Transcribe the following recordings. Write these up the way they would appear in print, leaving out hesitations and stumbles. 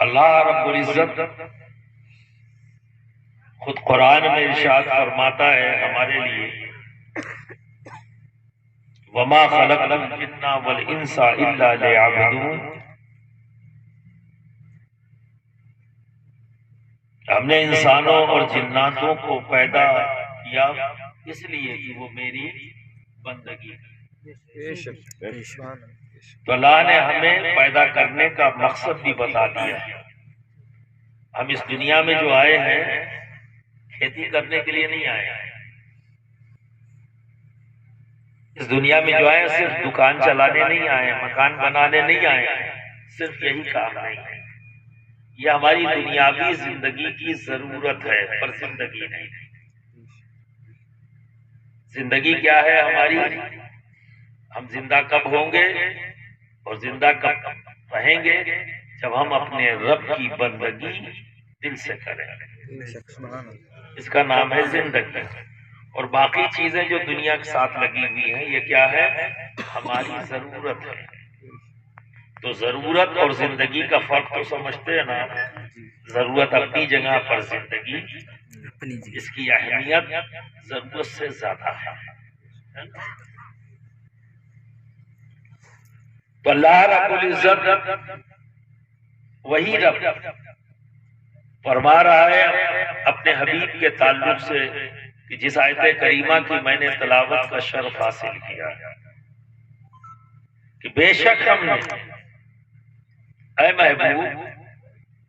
اللہ رب العزت خود قرآن میں ارشاد فرماتا ہے ہمارے لیے وما خلقت الجن والانس الا ليعبدون، ہم نے انسانوں اور جناتوں کو پیدا کیا اس لیے کہ وہ میری بندگی کریں۔ تو اللہ نے ہمیں پیدا کرنے کا مقصد بھی بتا دیا ہے۔ ہم اس دنیا میں جو آئے ہیں کھیتی کرنے کے لیے نہیں آئے ہیں، اس دنیا میں جو آئے صرف دکان چلانے نہیں آئے، مکان بنانے نہیں آئے، صرف یہی کام نہیں ہے۔ یہ ہماری دنیاوی زندگی کی ضرورت ہے پر زندگی نہیں۔ زندگی کیا ہے ہماری؟ ہم زندہ کب ہوں گے اور زندہ کب رہیں گے؟ جب ہم اپنے رب کی بندگی دل سے کریں، اس کا نام ہے زندگی۔ اور باقی چیزیں جو دنیا کے ساتھ لگی ہوئی ہیں یہ کیا ہے؟ ہماری ضرورت ہے۔ تو ضرورت اور زندگی کا فرق تو سمجھتے ہیں نا؟ ضرورت اپنی جگہ پر، زندگی اس کی اہمیت ضرورت سے زیادہ ہے۔ تو اللہ رب العزت وہی رب فرما رہا ہے اپنے حبیب کے تعلق سے کہ جس آیت کریمہ کی میں نے تلاوت کا شرف حاصل کیا کہ بے شک ہم نے اے محبوب،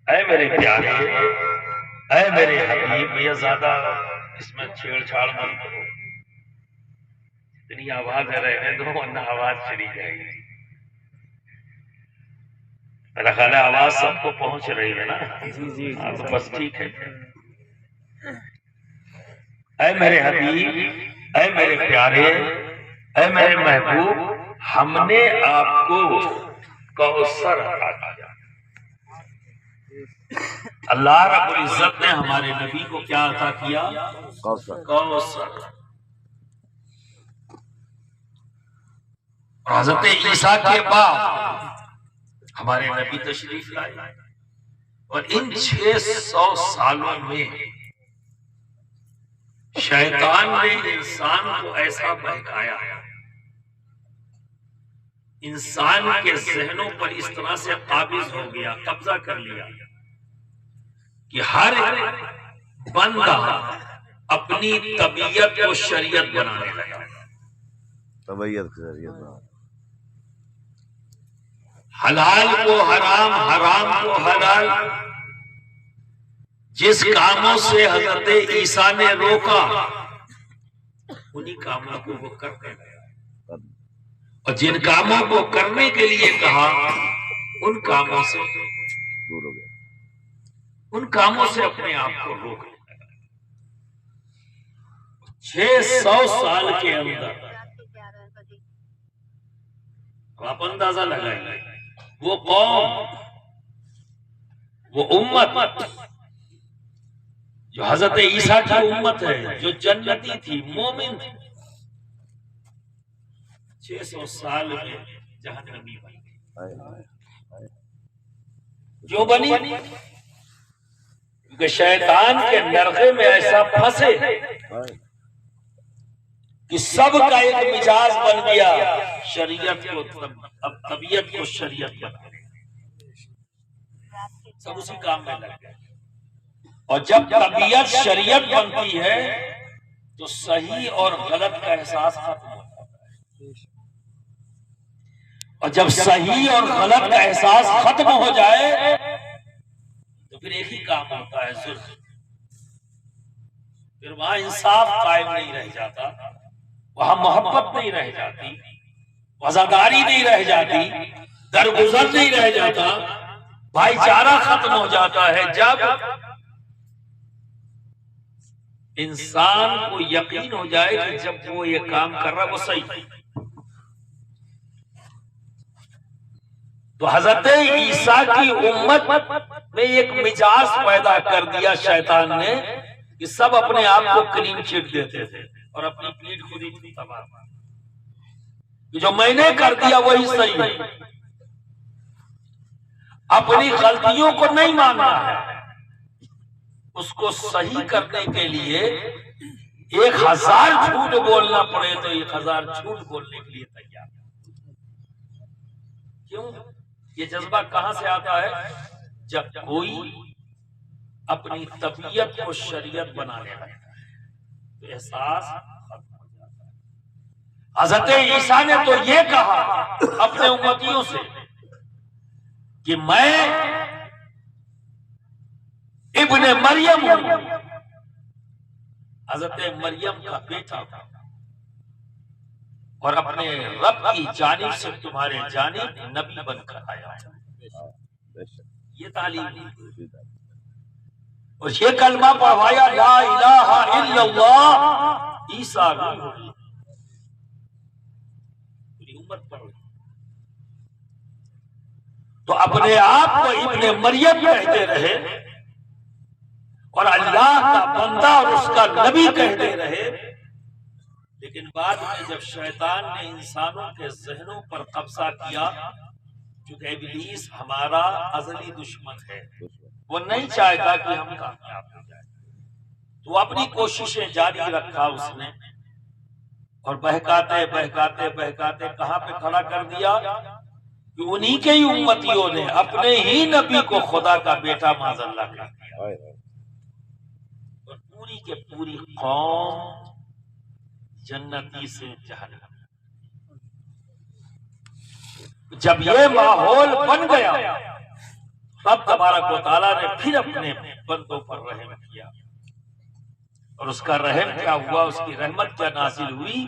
اے میرے پیارے، اے میرے حبیب، یہ زیادہ اس میں چھیڑ چھاڑ مت کرو، اتنی آواز ہے رہنے دو ورنہ آواز چلی جائے گی۔ میرا خیال ہے آواز سب کو پہنچ رہی ہے نا؟ ہاں تو بس ٹھیک ہے۔ اے میرے حبیب، اے میرے پیارے، اے میرے محبوب، ہم نے آپ کو کوثر عطا کیا۔ اللہ رب العزت نے ہمارے نبی کو کیا عطا کیا؟ کوثر۔ حضرت عیسیٰ کے بعد ہمارے نبی تشریف لائے اور ان 600 سالوں میں شیطان نے انسان کو ایسا بہکایا، انسان کے ذہنوں پر اس طرح سے قابض ہو گیا، قبضہ کر لیا کہ ہر بندہ اپنی طبیعت کو شریعت بنانے لگا۔ طبیعت کو شریعت بنانے، حلال کو حرام، حرام کو حلال، جس کاموں سے حضرت عیسیٰ نے روکا انہی کاموں کو وہ کرتے گئے، اور جن کاموں کو کرنے کے لیے کہا ان کاموں سے دور ہو گیا۔ ان کاموں سے اپنے آپ کو روک لیا۔ 600 سال کے اندر آپ اندازہ لگائیے وہ قوم، وہ امت جو حضرت عیسیٰ کی امت ہے، جو جنتی تھی، مومن تھی، 600 سال میں جہنمی بن گئی۔ جو بنی کیونکہ شیطان کے نرغے میں ایسا پھنسے کہ سب کا ایک مزاج بن گیا، شریعت کو اب طبیعت کو شریعت بنا، سب اسی کام میں لگ گئے۔ اور جب طبیعت شریعت بنتی ہے تو صحیح اور غلط کا احساس ختم ہوتا ہے، اور جب صحیح اور غلط کا احساس ختم ہو جائے تو پھر ایک ہی کام ہوتا ہے، ظلم۔ پھر وہاں انصاف قائم نہیں رہ جاتا، وہاں محبت نہیں رہ جاتی، وفاداری نہیں رہ جاتی، درگزر نہیں رہ جاتا، بھائی چارہ ختم ہو جاتا ہے جب انسان کو یقین ہو جائے کہ جب وہ یہ کام کر رہا وہ صحیح ہے۔ تو حضرت عیسیٰ کی امت میں ایک مزاج پیدا کر دیا شیطان نے کہ سب اپنے آپ کو کلین چٹ دیتے تھے اور اپنی پیٹھ خود ہی تباہ، جو میں نے کر دیا وہی صحیح ہے۔ اپنی غلطیوں کو نہیں ماننا ہے، اس کو صحیح کرنے کے لیے 1000 جھوٹ بولنا پڑے تو 1000 جھوٹ بولنے کے لیے تیار۔ کیوں؟ یہ جذبہ کہاں سے آتا ہے؟ جب کوئی اپنی طبیعت کو شریعت بنانے لگتا ہے تو احساس ختم ہو جاتا ہے۔ حضرت عیسیٰ نے تو یہ کہا اپنے امتیوں سے کہ میں ابن مریم ہوں، حضرت مریم کا بیٹا تھا، اور اپنے رب کی جانب سے تمہارے جانب نبی بن کر آیا ہوں۔ یہ تعلیم دی اور یہ کلمہ پڑھوایا، لا الہ الا اللہ عیسیٰ روح اللہ۔ پوری امت پڑھ رہی تو اپنے آپ کو ابن مریم کہتے رہے اور اللہ کا بندہ اور اس کا نبی کہتے رہے، لیکن بعد میں جب شیطان نے انسانوں کے ذہنوں پر قبضہ کیا، چونکہ ابلیس ہمارا ازلی دشمن ہے، وہ نہیں چاہے گا کہ ہم کامیاب ہو جائیں، تو اپنی کوششیں جاری رکھا اس نے، اور بہکاتے بہکاتے بہکاتے کہاں پہ کھڑا کر دیا کہ انہی کے ہی امتیوں نے اپنے ہی نبی کو خدا کا بیٹا معاذ اللہ کہہ دیا، اور پوری کے پوری قوم جنتی سے جہنم۔ جب یہ ماحول بن گیا، رب تبارک و تعالیٰ نے پھر اپنے بندوں پر رحم کیا، اور اس کا رحم کیا ہوا، اس کی رحمت کیا نازل ہوئی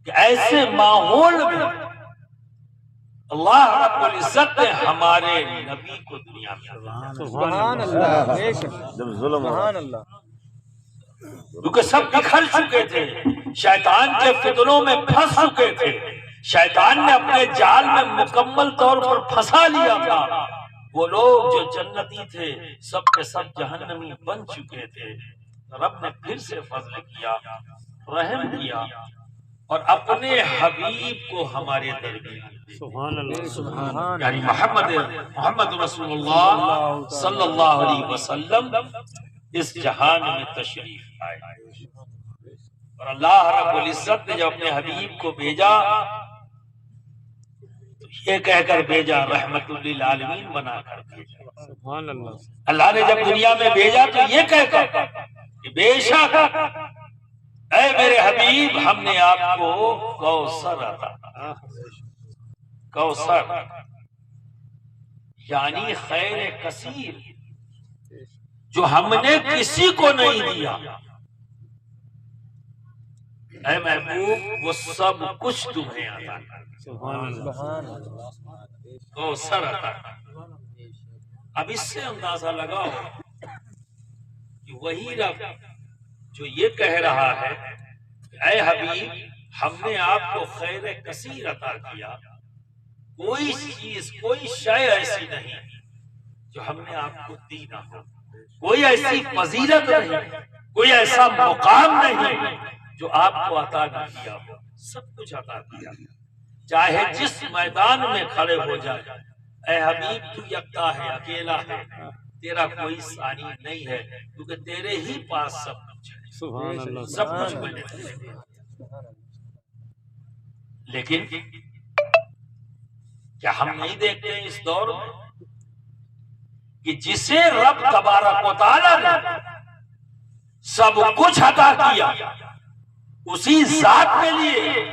کہ ایسے ماحول میں اللہ رب العزت نے ہمارے نبی کو دنیا میں سبحان اللہ، جب ظلم سبحان اللہ، کیونکہ سب بکھر چکے تھے، شیطان کے فتنوں میں پھنس چکے تھے، شیطان نے اپنے جال میں مکمل طور پر پھنسا لیا تھا، وہ لوگ جو جنتی تھے سب کے سب جہنمی بن چکے تھے۔ رب نے پھر سے فضل کیا، رحم کیا، اور اپنے حبیب کو ہمارے درمیان سبحان اللہ، سبحان یعنی محمد رسول اللہ صلی اللہ علیہ وسلم اس جہان میں تشریف آئے، اور اللہ رب العزت نے جب اپنے حبیب کو بھیجا تو یہ کہہ کر بھیجا رحمت للعالمین بنا کر بھیجا۔ سبحان اللہ، اللہ نے جب دنیا میں بھیجا تو یہ کہہ کر کہ بے شک اے میرے حبیب ہم نے آپ کو کوثر عطا، کوثر یعنی خیر کثیر جو ہم نے کسی کو نہیں دیا، اے محبوب وہ سب کچھ تمہیں عطا کر، سبحان اللہ، کوثر عطا کر۔ اب اس سے اندازہ لگاؤ کہ وہی رب جو یہ کہہ رہا ہے کہ اے حبیب ہم نے آپ کو خیر کثیر عطا کیا، کوئی چیز کوئی شے ایسی نہیں جو ہم نے آپ کو دی نہ ہو، کوئی ایسی فضیلت نہیں، کوئی ایسا مقام نہیں جو آپ کو عطا نہ کیا ہو، سب کچھ عطا کیا، چاہے جس میدان میں کھڑے ہو جائے، اے حبیب تو یکتا ہے، اکیلا ہے، تیرا کوئی ثانی نہیں ہے، کیونکہ تیرے ہی پاس سب کچھ ہے، سبحان اللہ، سب کچھ ملے۔ لیکن کیا ہم نہیں دیکھتے ہیں اس دور میں کہ جسے رب تبارک و تعالیٰ نے سب کچھ عطا کیا، اسی ذات کے لیے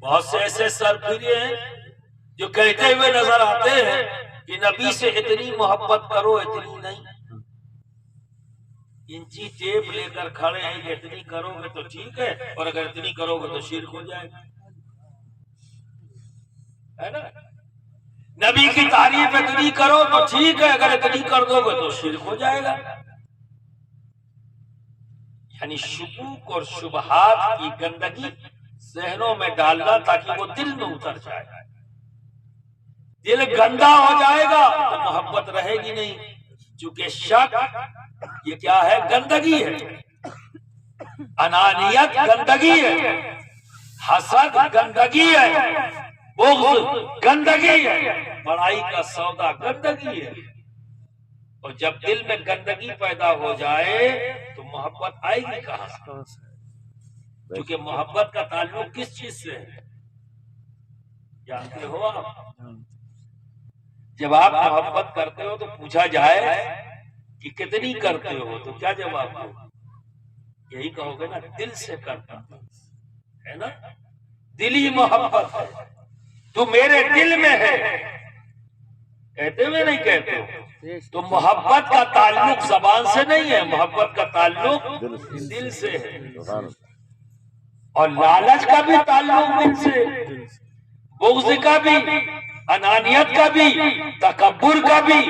بہت سے ایسے سرفیرے ہیں جو کہتے ہوئے نظر آتے ہیں کہ نبی سے اتنی محبت کرو، اتنی نہیں، انچی ٹیپ لے کر کھڑے ہیں کہ اتنی کرو گے تو ٹھیک ہے، اور اگر اتنی کرو گے تو شرک ہو جائے گا، ہے نا؟ نبی کی تعریف اتنی کرو تو ٹھیک ہے، اگر اتنی کر دو گے تو شرک ہو جائے گا۔ یعنی شکوک اور شبہات کی گندگی ذہنوں میں ڈالنا تاکہ وہ دل میں اتر جائے، دل گندا ہو جائے گا تو محبت رہے گی نہیں، چونکہ شک یہ کیا ہے؟ گندگی ہے، انانیت گندگی ہے، حسد گندگی ہے، بغض گندگی ہے، بڑائی کا سودا گندگی ہے، اور جب دل میں گندگی پیدا ہو جائے تو محبت آئے گی کہاں سے؟ کیونکہ محبت کا تعلق کس چیز سے ہے جانتے ہو آپ؟ جب آپ محبت کرتے ہو تو پوچھا جائے کہ کتنی کرتے ہو تو کیا جواب دو؟ یہی کہو گے نا، دل سے کرتا ہے نا، دلی محبت ہے، تو میرے دل میں ہے، کہتے ہوئے نہیں کہتے ہو؟ تو محبت کا تعلق زبان سے نہیں ہے، محبت کا تعلق دل سے ہے، اور لالچ کا بھی تعلق دل سے، بغض کا بھی، انانیت کا بھی، تکبر کا بھی،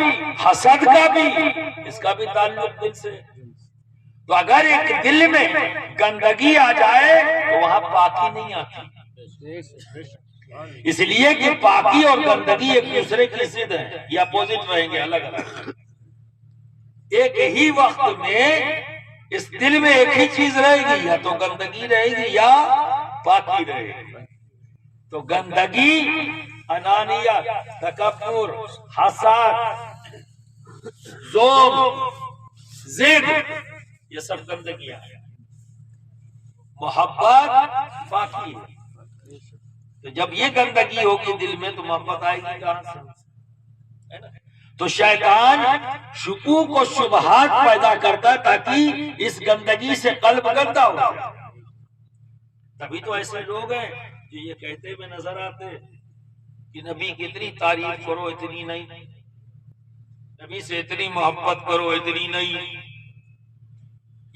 حسد کا بھی، اس کا بھی تعلق دل سے۔ تو اگر ایک دل میں گندگی آ جائے تو وہاں پاکی نہیں آتی، اس لیے کہ پاکی اور گندگی ایک دوسرے کی ضد ہے، یہ اپوزٹ رہیں گے، الگ الگ۔ ایک ہی وقت میں اس دل میں ایک ہی چیز رہے گی، یا تو گندگی رہے گی یا پاکی رہے گی۔ تو گندگی، انانیت، تکبر، حسد، ظلم، ضد، یہ سب گندگیاں ہیں۔ محبت پاکی ہے، تو جب یہ گندگی ہوگی دل میں تو محبت آئے گی کہاں سے؟ تو شیطان شکوک و شبہات پیدا کرتا ہے تاکہ اس گندگی سے قلب گندا ہو جائے۔ تبھی تو ایسے لوگ ہیں جو یہ کہتے ہوئے نظر آتے کہ نبی کی اتنی تعریف کرو اتنی نہیں، نبی سے اتنی محبت کرو اتنی نہیں،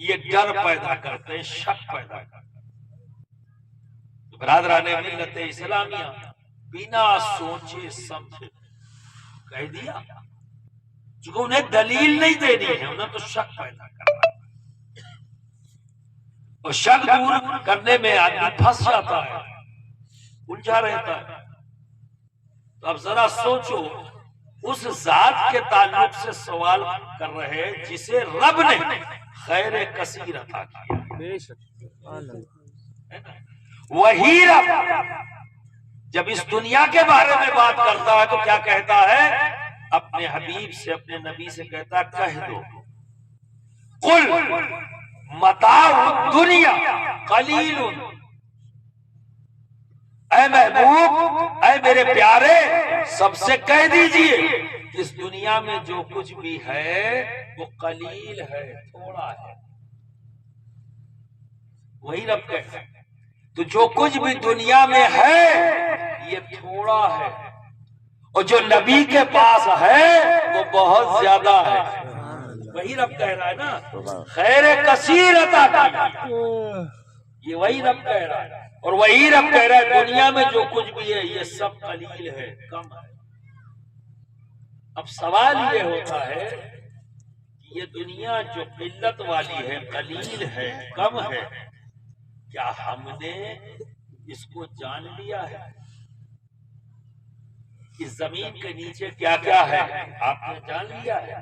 یہ ڈر پیدا کرتے ہیں، شک پیدا کرتے ہیں۔ برادران ملت اسلامیہ بنا سوچے سمجھے کہہ دیا، چونکہ انہیں دلیل نہیں دینی ہے، انہیں تو شک پیدا کرنا ہے، اور شک دور کرنے میں آدمی پھنس جاتا ہے، الجھا رہتا ہے۔ تو اب ذرا سوچو، اس ذات کے تعلق سے سوال کر رہے جسے رب نے خیر کثیر عطا کیا، وہی رب جب اس دنیا کے بارے میں بات کرتا ہے تو کیا کہتا ہے؟ اپنے حبیب سے، اپنے نبی سے کہتا ہے کہہ دو، قل متاع الدنیا قلیل، اے محبوب، اے میرے پیارے، سب سے کہہ دیجئے اس دنیا میں جو کچھ بھی ہے وہ قلیل ہے، تھوڑا ہے۔ وہی رب کہتا ہے، تو جو کچھ بھی دنیا میں ہے یہ تھوڑا ہے، اور جو نبی کے پاس ہے وہ بہت زیادہ ہے۔ وہی رب کہہ رہا ہے نا، خیر کثیر عطا کی، یہ وہی رب کہہ رہا ہے، اور وہی رب کہہ رہا ہے دنیا میں جو کچھ بھی ہے یہ سب قلیل ہے، کم ہے۔ اب سوال یہ ہوتا ہے کہ یہ دنیا جو قلت والی ہے، قلیل ہے، کم ہے، کیا ہم نے اس کو جان لیا ہے؟ اس زمین کے نیچے کیا کیا ہے آپ نے جان لیا ہے؟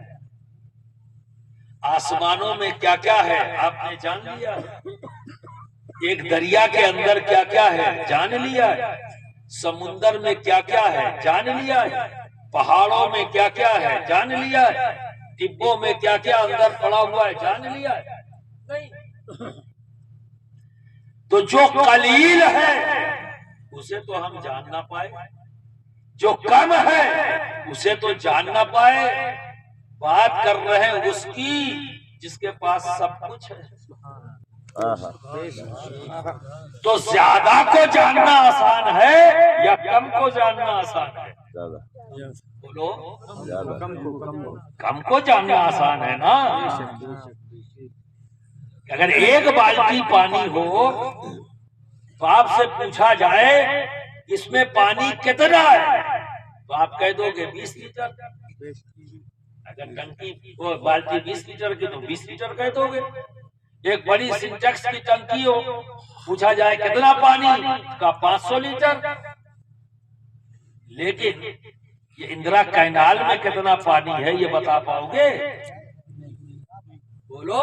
آسمانوں میں کیا کیا ہے آپ نے جان لیا ہے؟ ایک دریا کے اندر کیا کیا ہے جان لیا ہے؟ سمندر میں کیا کیا ہے جان لیا ہے؟ پہاڑوں میں کیا کیا ہے جان لیا ہے؟ ڈبوں میں کیا کیا اندر پڑا ہوا ہے جان لیا ہے؟ نہیں۔ تو جو قلیل ہے اسے تو ہم جان نہ پائے، جو کم ہے اسے تو جان نہ پائے، بات کر رہے ہیں اس کی جس کے پاس سب کچھ ہے۔ تو زیادہ کو جاننا آسان ہے یا کم کو جاننا آسان ہے؟ بولو، کم کو جاننا آسان ہے نا۔ اگر ایک بالٹی پانی ہو تو آپ سے پوچھا جائے اس میں پانی کتنا ہے تو آپ کہہ دو گے 20 لیٹر۔ اگر ٹنکی بالٹی 20 لیٹر کی تو 20 لیٹر کہہ دو گے۔ ایک بڑی سنٹیکس کی ٹنکی ہو، پوچھا جائے کتنا پانی کا 500 لیٹر۔ لیکن یہ اندرا کینال میں کتنا پانی ہے یہ بتا پاؤ گے؟ بولو،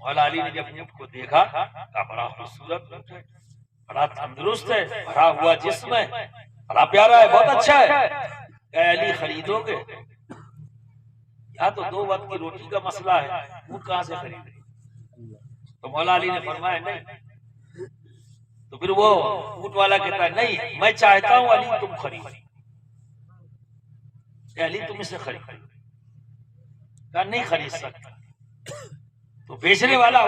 مولا علی نے جب اونٹ کو دیکھا کہا بڑا خوبصورت اونٹ ہے، بڑا تندرست ہے، بھرا ہوا جسم ہے، بڑا پیارا ہے، بہت اچھا ہے، اے علی خریدو گے؟ یہاں تو 2 وقت کی روٹی کا مسئلہ ہے، اونٹ کہاں سے خریدے؟ تو مولا علی نے فرمایا نہیں۔ تو پھر وہ اونٹ والا کہتا ہے نہیں، میں چاہتا ہوں علی تم خرید، اے علی تم اسے خرید۔ کہا نہیں خرید سکتا۔ تو بیچنے والا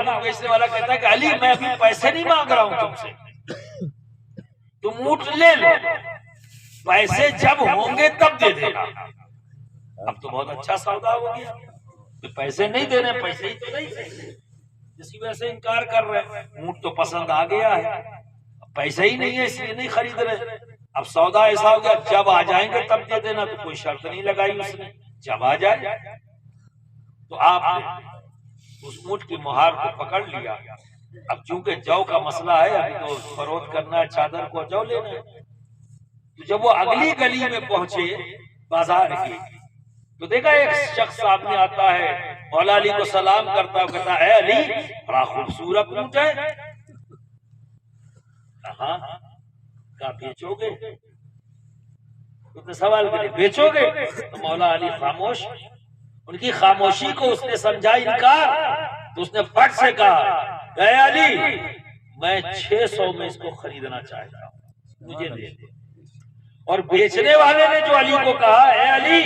کہتا ہے کہ علی میں ابھی پیسے نہیں مانگ رہا ہوں تم سے، تم اونٹ لے لو، پیسے جب ہوں گے تب دے دینا۔ اب تو بہت اچھا سودا ہو گیا، پیسے نہیں دینے، پیسے ہی تو نہیں تھے، اسی وجہ سے انکار کر رہے ہیں۔ اونٹ تو پسند آ گیا ہے، پیسے ہی نہیں ہے اس لیے نہیں خرید رہے۔ اب سودا ایسا ہو گیا جب آ جائیں گے تب دے دینا، تو کوئی شرط نہیں لگائی اس نے، جب آ جائے تو آپ نے اس اونٹ کی مہار کو پکڑ لیا۔ اب چونکہ جو کا مسئلہ ہے، ابھی تو فروخت کرنا ہے، چادر کو جو لینا ہے۔ تو جب وہ اگلی گلی میں پہنچے بازار کی، تو دیکھا ایک شخص سامنے آتا ہے، مولا علی کو سلام کرتا ہے، کہتا ہے اے علی بڑا خوبصورت اونٹ ہے، کہاں کہا بیچو گے؟ تو نے سوال کرے بیچو گے؟ تو مولا علی خاموش، ان کی خاموشی کو اس نے سمجھا انکار، تو اس نے پھٹ سے کہا اے علی میں 600 میں اس کو خریدنا چاہتا ہوں، مجھے دے دے۔ اور بیچنے والے نے جو علی کو کہا اے علی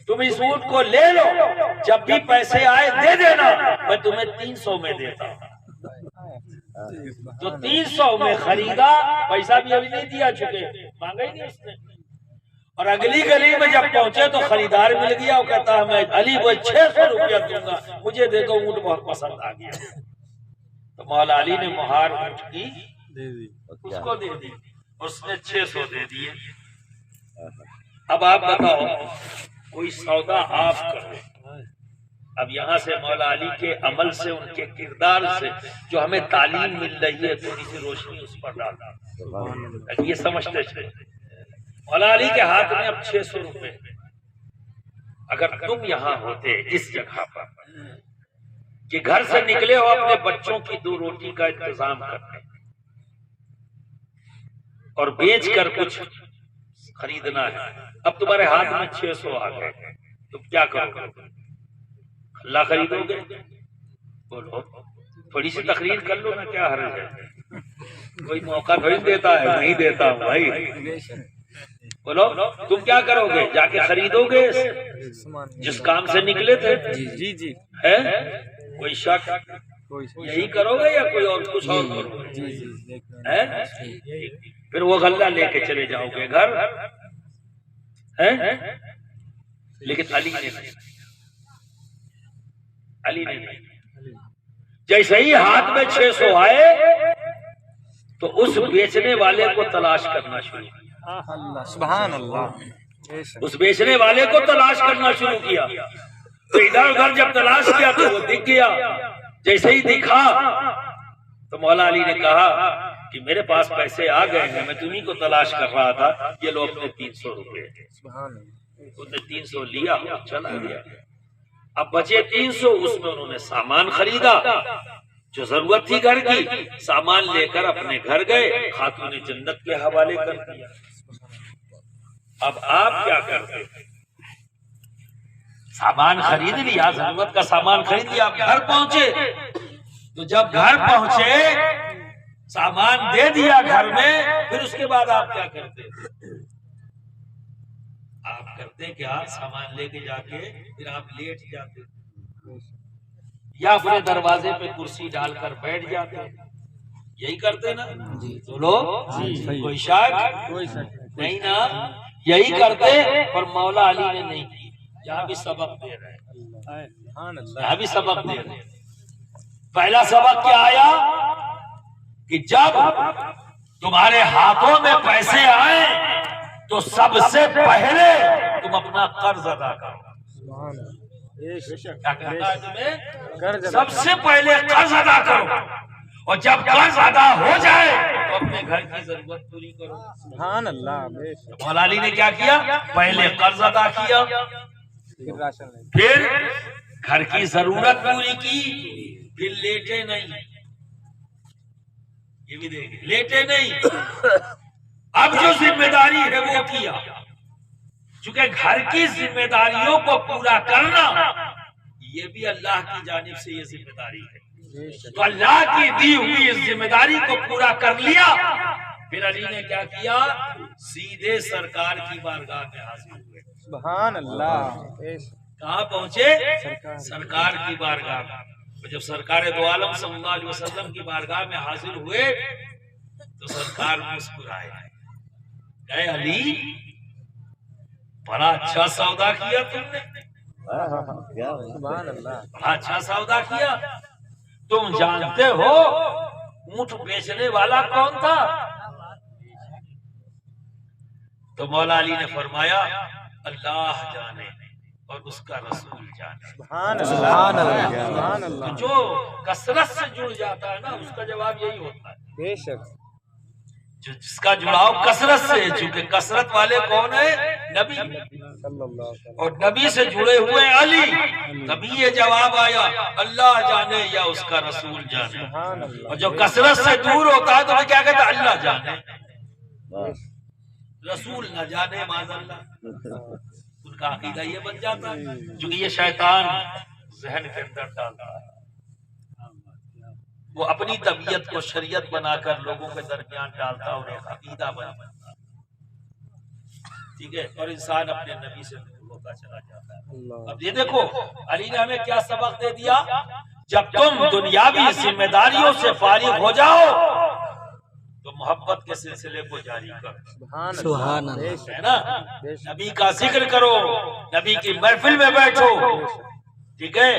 تم اس اونٹ کو لے لو، جب بھی پیسے آئے دے دینا، میں تمہیں 300 میں دیتا ہوں۔ تو 300 میں خریدا، پیسہ بھی ابھی نہیں دیا، چکے مانگا ہی نہیں اس نے۔ اور اگلی گلی میں جب پہنچے تو خریدار مل گیا، وہ کہتا ہے میں علی وہ 600 روپیہ دوں گا، مجھے دے دو، اونٹ بہت پسند آ گیا۔ تو مولا علی نے مہار اونٹ کی اس کو دے دی، اس نے 600 دے دیے۔ اب آپ بتاؤ کوئی سودا آپ کرو، اب یہاں سے مولا علی کے عمل سے، ان کے کردار سے جو ہمیں تعلیم مل رہی ہے، تھوڑی سی روشنی اس پر ڈالنا، یہ سمجھتے تھے مولا علی کے ہاتھ میں اب 600 روپے۔ اگر تم یہاں ہوتے اس جگہ پر کہ گھر سے نکلے ہو اپنے بچوں کی 2 روٹی کا انتظام کرنے اور بیچ کر کچھ خریدنا ہے، اب تمہارے ہاتھ میں 600 آ گئے، تم کیا کرو گے؟ اللہ خریدو گے؟ بولو، تھوڑی سی تقریر کر لو نا، کیا حرج ہے؟ کوئی موقع تھوڑی دیتا ہے، نہیں دیتا ہوں بھائی۔ بولو تم کیا کرو گے؟ جا کے خریدو گے جس کام سے نکلے تھے؟ جی جی ہے کوئی شک؟ یہی کرو گے یا کوئی اور کچھ اور کرو گے؟ پھر وہ غلہ لے کے چلے جاؤ گے گھر، لیکن علی نے نہیں، علی نے نہیں۔ جیسے ہی ہاتھ میں 600 آئے تو اس بیچنے والے کو تلاش کرنا شروع کیا، اللہ سبحان اللہ، اس بیچنے والے کو تلاش کرنا شروع کیا۔ تو ادھر ادھر جب تلاش کیا تو وہ دکھ گیا، جیسے ہی دکھا تو مولا علی نے کہا کہ میرے پاس پیسے آ گئے ہیں، میں تمہیں کو تلاش کر رہا تھا، یہ لو اپنے 300 روپے۔ انہوں نے 300 لیا اور چلا گیا۔ اب بچے 300، اس میں انہوں نے سامان خریدا جو ضرورت تھی گھر کی، سامان لے کر اپنے گھر گئے، خاتون جنت کے حوالے کر دیا۔ اب آپ کیا کرتے؟ سامان خرید لیا، ضرورت کا سامان خرید لیا، آپ گھر پہنچے، تو جب گھر پہنچے سامان دے دیا گھر میں، پھر اس کے بعد آپ کیا کرتے؟ آپ کرتے کیا؟ سامان لے کے جا کے پھر آپ لیٹ جاتے یا اپنے دروازے پہ کرسی ڈال کر بیٹھ جاتے، یہی کرتے نا؟ بولو کوئی شک نہیں نا؟ یہی کرتے، پر مولا علی نے نہیں کی۔ یہاں بھی سبق دے رہے ہیں، یہاں بھی سبق دے رہے ہیں۔ پہلا سبق کیا آیا کہ جب تمہارے ہاتھوں میں پیسے آئے تو سب سے پہلے تم اپنا قرض ادا کرو۔ کیا کہتا ہے تمہیں؟ سب سے پہلے قرض ادا کرو، اور جب قرض ادا ہو جائے تو اپنے گھر کی ضرورت پوری کرو۔ سبحان اللہ۔ مولا علی نے کیا کیا؟ پہلے قرض ادا کیا، پھر گھر کی ضرورت پوری کی، پھر لیٹے نہیں، یہ بھی دیکھیں، لیٹے نہیں، اب جو ذمہ داری ہے وہ کیا، چونکہ گھر کی ذمہ داریوں کو پورا کرنا یہ بھی اللہ کی جانب سے یہ ذمہ داری ہے، تو اللہ کی دی ہوئی اس ذمہ داری کو پورا کر لیا۔ پھر علی نے کیا کیا، سیدھے سرکار کی بارگاہ میں حاضر ہوئے۔ سبحان اللہ۔ کہاں پہنچے؟ سرکار کی بارگاہ میں۔ جب سرکار دو عالم صلی اللہ علیہ وسلم کی بارگاہ میں حاضر ہوئے تو سرکار مسکرائے، اے علی بڑا اچھا سودا کیا تم نے، سبحان اللہ۔ بڑا اچھا سودا کیا۔ تم جانتے ہو اونٹ بیچنے والا کون تھا؟ تو مولا علی نے فرمایا اللہ جانے اور اس کا رسول جانے۔ سبحان اللہ۔ سبحان اللہ۔ تو جو کثرت سے جڑ جاتا ہے نا اس کا جواب یہی ہوتا ہے، بے شک۔ جس کا جڑاؤ کثرت سے ہے، چونکہ کثرت والے کون ہیں؟ نبی، صلی اللہ علیہ وسلم۔ اور نبی سے جڑے ہوئے علی، تبھی یہ جواب آیا اللہ جانے یا اس کا رسول جانے۔ سبحان اللہ۔ اور جو کثرت سے دور ہوتا ہے تو وہ کیا کہتا ہے؟ اللہ جانے، رسول نہ جانے، معاذ اللہ۔ ان کا عقیدہ یہ بن جاتا ہے، چونکہ یہ شیطان ذہن کے اندر ڈالتا ہے، وہ اپنی طبیعت کو شریعت بنا کر لوگوں کے درمیان ڈالتا اور ایک عقیدہ بن جاتا ہے، ٹھیک ہے، اور انسان اپنے نبی سے دور ہوتا چلا جاتا ہے۔ اب یہ دیکھو علی نے ہمیں کیا سبق دے دیا، جب تم دنیاوی ذمہ داریوں سے فارغ ہو جاؤ تو محبت کے سلسلے کو جاری کرو، سبحان اللہ۔ ہے نا، نبی کا ذکر کرو، نبی کی محفل میں بیٹھو، ٹھیک ہے،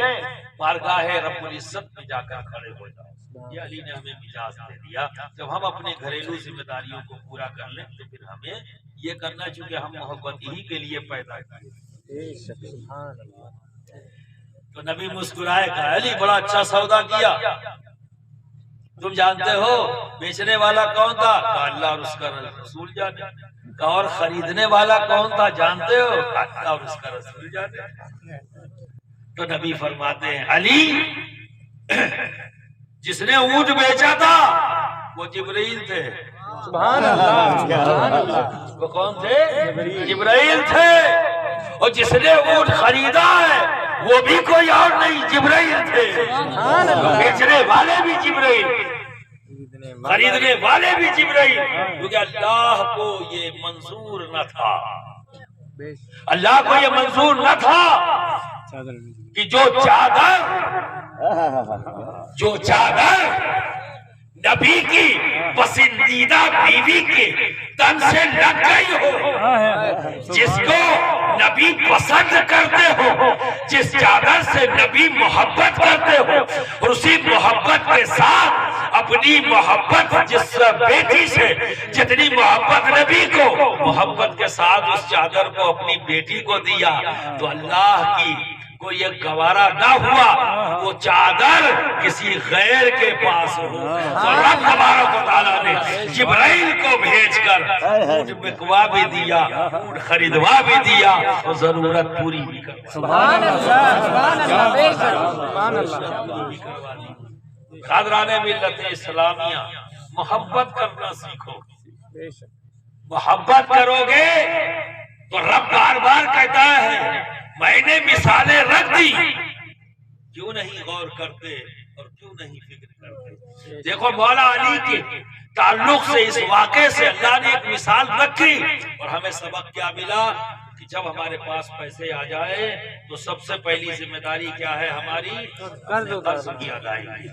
بارگاہ رب العزت میں جا کر کھڑے ہو جاؤ۔ یہ علی نے ہمیں مجاز دے دیا، جب ہم اپنے گھریلو ذمہ داریوں کو پورا کر لیں تو پھر ہمیں یہ کرنا، چونکہ ہم محبت ہی کے لیے پیدا کیے۔ سبحان اللہ۔ تو نبی مسکرائے، کہا علی بڑا اچھا سودا کیا، تم جانتے ہو بیچنے والا کون تھا؟ کہا اللہ اور اس کا رسول جانے۔ کہا اور خریدنے والا کون تھا جانتے ہو؟ کہا اللہ اور اس کا رسول جانے۔ تو نبی فرماتے ہیں علی جس نے اونٹ بیچا تھا وہ جبرائیل تھے۔ سبحان اللہ۔ سبحان اللہ۔ وہ کون تھے؟ جبرائیل تھے۔ اور جس نے اونٹ خریدا ہے وہ بھی کوئی اور نہیں، جبرائیل تھے۔ بیچنے والے بھی جبرائیل، خریدنے والے بھی جبرائیل، کیونکہ اللہ کو یہ منظور نہ تھا، اللہ کو یہ منظور نہ تھا کہ جو چادر نبی کی پسندیدہ بیوی کے تن سے لگ گئی ہو، جس کو نبی پسند کرتے ہو، جس چادر سے نبی محبت کرتے ہو، اور اسی محبت کے ساتھ اپنی محبت جس بیٹی سے جتنی محبت نبی کو، محبت کے ساتھ اس چادر کو اپنی بیٹی کو دیا، تو اللہ کی کو یہ گوارا نہ ہوا وہ چادر کسی غیر کے پاس ہو، تو رب تبارک و تعالیٰ نے جبرائیل کو بھیج کر اونٹ بکوا بھی دیا، اونٹ خریدوا بھی دیا، تو ضرورت پوری بھی کروا۔ سبحان اللہ۔ سبحان اللہ۔ سبحان اللہ۔ برادران ملت اسلامیہ، محبت کرنا سیکھو، محبت کرو گے تو رب بار بار کہتا ہے میں نے مثالیں رکھ دی، کیوں نہیں غور کرتے اور کیوں نہیں فکر کرتے؟ دیکھو مولا علی کے تعلق سے اس واقعے سے اللہ نے ایک مثال رکھی، اور ہمیں سبق کیا ملا کہ جب ہمارے پاس پیسے آ جائے تو سب سے پہلی ذمہ داری کیا ہے ہماری؟ قرض کی ادائیگی۔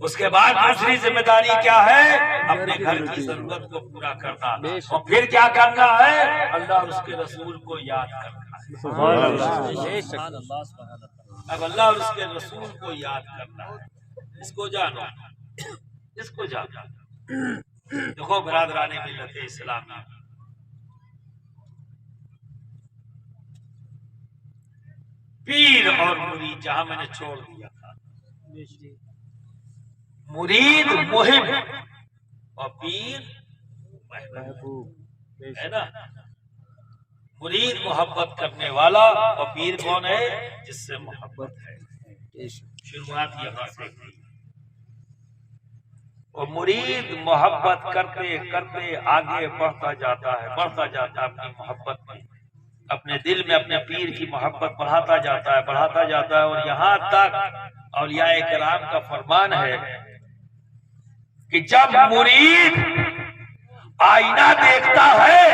اس کے بعد دوسری ذمہ داری کیا ہے؟ اپنے گھر کی ضرورت کو پورا کرنا، اور پھر کیا کرنا ہے؟ اللہ اور اس کے رسول کو یاد کرنا۔ اب اللہ اور اس کے رسول کو یاد کرنا ہے، اس کو جانو، اس کو جانو۔ دیکھو برادران ملت اسلامی، پیر اور مرید جہاں میں نے چھوڑ دیا تھا، مرید مہم اور پیر محبوب ہے نا۔ مرید محبت کرنے والا، اور پیر کون ہے؟ جس سے محبت ہے۔ شروعات یہاں سے ہوئی۔ اور مرید محبت کرتے کرتے آگے بڑھتا جاتا ہے اپنی محبت میں، اپنے دل میں اپنے پیر کی محبت بڑھاتا جاتا ہے اور یہاں تک اولیاء کرام کا فرمان ہے کہ جب مرید آئینہ دیکھتا ہے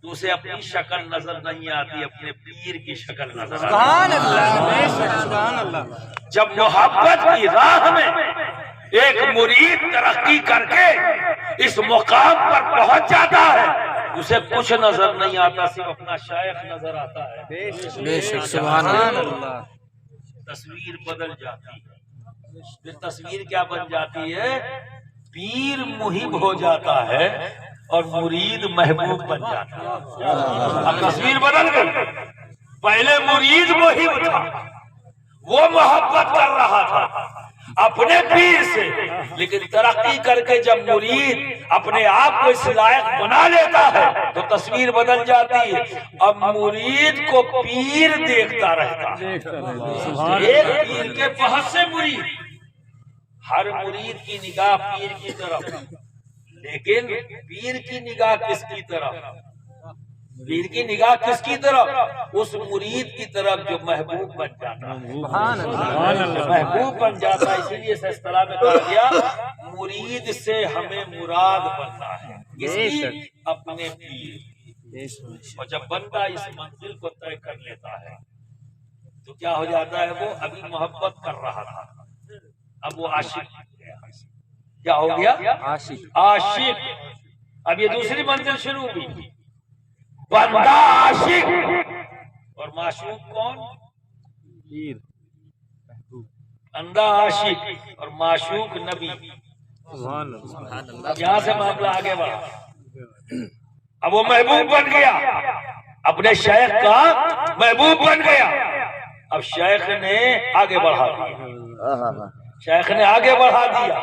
تو اسے اپنی شکل نظر نہیں آتی، اپنے پیر کی شکل نظر آتی۔ سبحان اللہ، بے شک سبحان اللہ۔ جب محبت کی راہ میں ایک مرید ترقی کر کے اس مقام پر پہنچ جاتا ہے، اسے کچھ نظر نہیں آتا، صرف اپنا شیخ نظر آتا ہے۔ بے شک سبحان اللہ۔ تصویر بدل جاتی ہے، پھر تصویر کیا بن جاتی ہے؟ پیر محب ہو جاتا ہے اور مرید محبوب بن جاتا ہے۔ اب تصویر بدل گئی، پہلے مرید محب تھا، وہ محبت کر رہا تھا اپنے پیر سے، لیکن ترقی کر کے جب مرید اپنے آپ کو اس لائق بنا لیتا ہے تو تصویر بدل جاتی ہے، اب مرید کو پیر دیکھتا رہتا ہے۔ ایک پیر کے بہت سے مرید، ہر مرید کی نگاہ پیر کی طرف، لیکن پیر کی نگاہ کس کی طرف؟ پیر کی نگاہ کس کی طرف؟ اس مرید کی طرف جو محبوب بن جاتا ہے، محبوب بن جاتا ہے۔ اسی لیے اس طرح میں کہا گیا مرید سے ہمیں مراد بننا ہے، اس کی اپنے پیر۔ اور جب بندہ اس منزل کو طے کر لیتا ہے تو کیا ہو جاتا ہے؟ وہ ابھی محبت کر رہا تھا، اب وہ عاشق ہو گیا۔ کیا ہو گیا؟ عاشق۔ اب یہ دوسری منزل شروع ہوئی، بندہ عاشق اور معشوق کون؟ پیر۔ بندہ عاشق اور معشوق نبی۔ یہاں سے معاملہ آگے بڑھا، اب وہ محبوب بن گیا، اپنے شیخ کا محبوب بن گیا۔ اب شیخ نے آگے بڑھا دیا،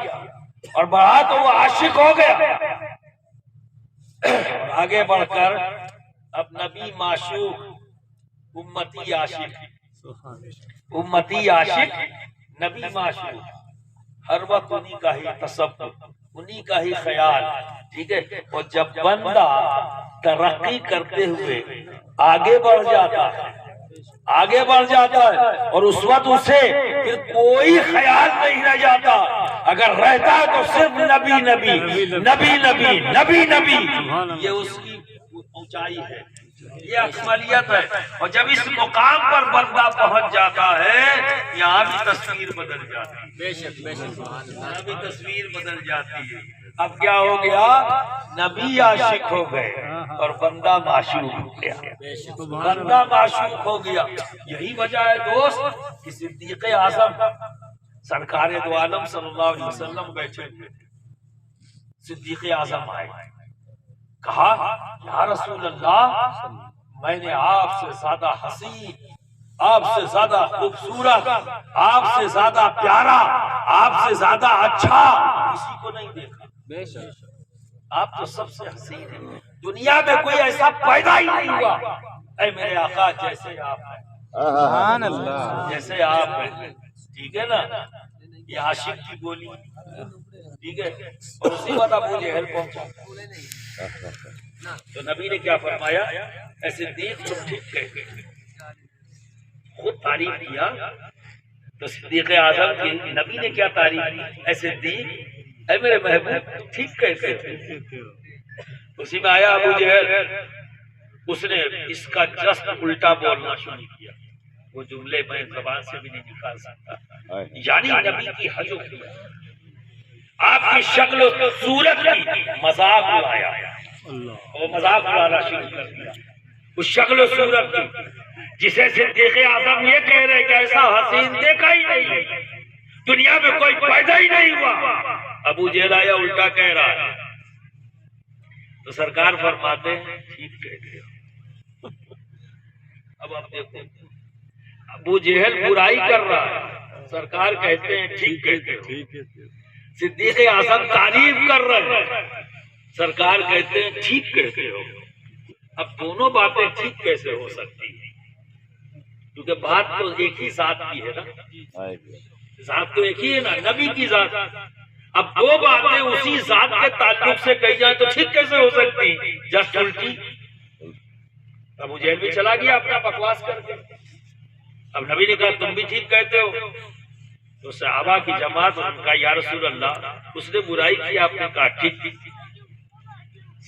اور بڑھا تو وہ عاشق ہو گیا، اور آگے بڑھ کر اب نبی معشوق، امتی عاشق، نبی معشوق، ہر وقت انہی کا ہی تصور، انہی کا ہی خیال، ٹھیک ہے۔ اور جب بندہ ترقی کرتے ہوئے آگے بڑھ جاتا ہے اور اس وقت اسے پھر کوئی خیال نہیں رہ جاتا، اگر رہتا ہے تو صرف نبی نبی نبی نبی نبی نبی، یہ اس کی اونچائی ہے، یہ اکملیت ہے۔ اور جب اس مقام پر بندہ پہنچ جاتا ہے، یہاں بھی تصویر بدل جاتی ہے، یہاں بھی تصویر بدل جاتی ہے۔ اب کیا ہو گیا؟ نبی عاشق ہو گئے اور بندہ معشوق ہو گیا، بندہ معشوق ہو گیا۔ یہی وجہ ہے دوست کہ صدیق اعظم سرکار دو عالم صلی اللہ علیہ وسلم بیٹھے ہوئے تھے، صدیق اعظم آئے، کہا یا رسول اللہ، میں نے آپ سے زیادہ حسین، آپ سے زیادہ خوبصورت، آپ سے زیادہ پیارا، آپ سے زیادہ اچھا کسی کو نہیں دیکھا، آپ تو سب سے حسین ہیں، دنیا میں کوئی ایسا پیدا ہی نہیں ہوا۔ اے میرے آقا، جیسے آپ ہیں، سبحان اللہ، جیسے آپ ہیں، ٹھیک ہے نا؟ یہ عاشق کی بولی، ٹھیک ہے۔ اور اسی وقت ابو جہل پہنچا تو نبی نے کیا فرمایا؟ اے صدیق، تم ٹھیک کہتے ہیں، خود تعریف کیا تو صدیق اعظم کی نبی نے کیا تعریف کی؟ اے صدیق، اے میرے محبوب، ٹھیک کہتے تھے۔ اسی میں آیا ابو جہل، اس نے اس کا جسٹ الٹا بولنا شروع کیا، وہ جملے میں زبان سے بھی نہیں نکال سکتا، یعنی نبی کی حجب کیا، آپ کی شکل و صورت کی مذاق اڑایا، وہ مذاق اڑانا شروع کر دیا اس شکل و صورت کی، جسے صدیق اعظم یہ کہہ رہے کہ ایسا حسین دیکھا ہی نہیں، دنیا میں کوئی پیدا ہی نہیں ہوا۔ ابو جہل آیا، الٹا کہہ رہا ہے، تو سرکار فرماتے ہیں ٹھیک کہتے ہو۔ اب آپ دیکھو، ابو جہل برائی کر رہا ہے، سرکار کہتے ہیں ٹھیک کہتے ہو۔ صدیق اعظم تعریف کر رہے ہیں، سرکار کہتے ہیں ٹھیک کہتے ہو۔ اب دونوں باتیں ٹھیک کیسے ہو سکتی ہیں؟ کیونکہ بات تو ایک ہی ذات کی ہے نا، آئے ذات تو ایک ہی ہے نا، نبی کی ذات۔ اب دو باتیں اسی ذات کے تعلق سے کہی جائیں تو ٹھیک کیسے ہو سکتی؟ جسٹ الٹی۔ ابو جہل بھی چلا گیا اپنا بکواس کر کے، اب نبی نے کہا تم بھی ٹھیک کہتے ہو، تو صحابہ کی جماعت ان کا یا رسول اللہ اس نے برائی کی، آپ نے کہا ٹھیک ٹھیک،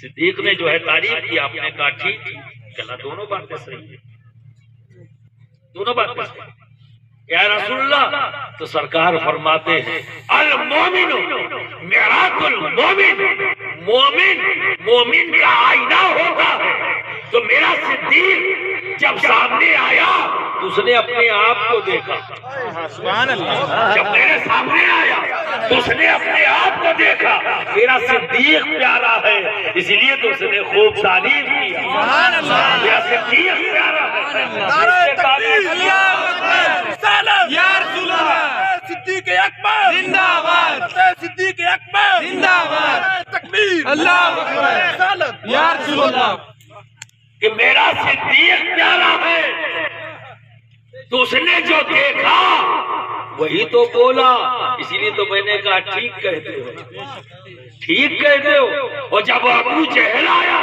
صدیق نے جو ہے تعریف کی، آپ نے کہا ٹھیک ٹھیک، کہنا دونوں باتیں صحیح ہیں، دونوں باتیں صحیح ہیں یا رسول اللہ۔ تو سرکار فرماتے ہیں المومن معراج المومن، مومن مومن کا آئینہ ہوتا ہے۔ تو میرا صدیق جب سامنے آیا اس نے اپنے آپ کو دیکھا، سبحان اللہ، جب میرے سامنے آیا تو اس نے اپنے آپ کو دیکھا۔ میرا صدیق پیارا ہے اس لیے تو اس نے خوب تعریف کی، سبحان اللہ، میرا صدیق پیارا ہے۔ نعرہ تکبیر، اللہ اکبر، یا رسول اللہ، صدیق اکبر زندہ باد، صدیق اکبر زندہ باد، تکبیر، اللہ اکبر، یا رسول اللہ، کہ میرا صدیق پیارا ہے۔ تو اس نے جو دیکھا وہی تو بولا، اسی لیے تو میں نے کہا ٹھیک کہتے ہو، ٹھیک کہتے ہو۔ اور جب ابو جہل آیا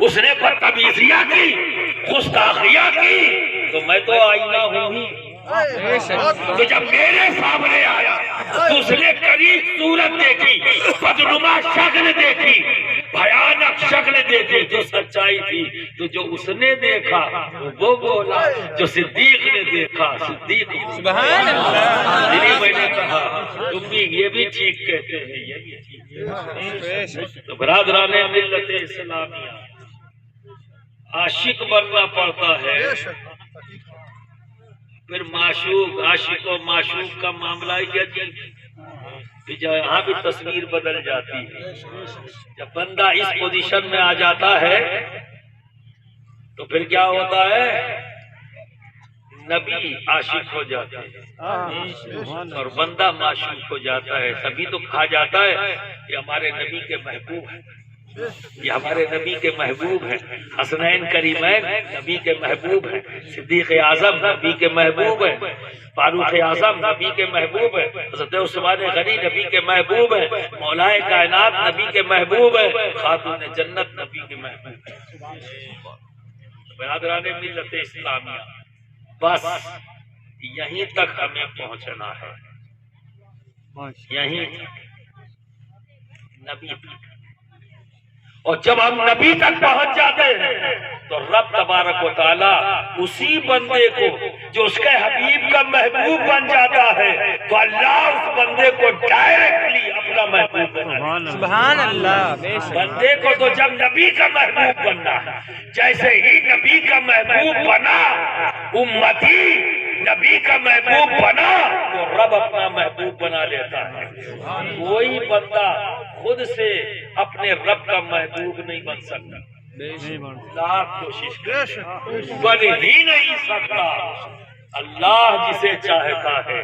اس نے بدتمیزیاں کی، گستاخیاں کی، تو میں تو آئینہ ہوں ہی۔ تو جب میرے سامنے آیا تو اس نے قریب صورت دیکھی، بدنما شکل دیکھی، بھیانک شکل دیکھی، جو سچائی تھی۔ تو جو اس نے دیکھا وہ بولا، جو صدیق نے دیکھا صدیق۔ سبحان اللہ، اس لیے میں نے کہا تم بھی یہ بھی ٹھیک کہتے ہیں، یہ بھی ٹھیک ہے۔ تو برادران ملت اسلامیہ، عاشق بننا پڑتا ہے، پھر معشوق، عاشق و معشوق کا معاملہ یہ یہاں بھی تصویر بدل جاتی ہے۔ جب بندہ اس پوزیشن میں آ جاتا ہے تو پھر کیا ہوتا ہے؟ نبی عاشق ہو جاتا ہے اور بندہ معشوق ہو جاتا ہے۔ تبھی تو کہا جاتا ہے کہ ہمارے نبی کے محبوب ہیں، یہ ہمارے نبی کے محبوب ہیں، حسنین کریمین نبی کے محبوب ہیں، صدیق اعظم نبی کے محبوب ہیں، فاروق اعظم نبی کے محبوب ہیں، حضرت عثمان غنی نبی کے محبوب ہیں، مولائے کائنات نبی کے محبوب ہیں، خاتون جنت نبی کے محبوب ہیں۔ برادران ملت اسلامیہ، بس یہیں تک ہمیں پہنچنا ہے، یہیں تک، نبی تک۔ اور جب ہم نبی تک پہنچ جاتے ہیں تو رب تبارک و تعالیٰ اسی بندے کو جو اس کے حبیب کا محبوب بن جاتا ہے تو اللہ اس بندے کو ڈائریکٹلی اپنا محبوب بنا۔ سبحان اللہ، بندے کو تو جب نبی کا محبوب بننا ہے، جیسے ہی نبی کا محبوب بنا، امتی نبی کا محبوب بنا تو رب اپنا محبوب بنا لیتا ہے۔ کوئی بندہ خود سے اپنے رب کا محبوب نہیں بن سکتا، لاکھ کوشش کرے بن ہی نہیں سکتا۔ اللہ جسے چاہتا ہے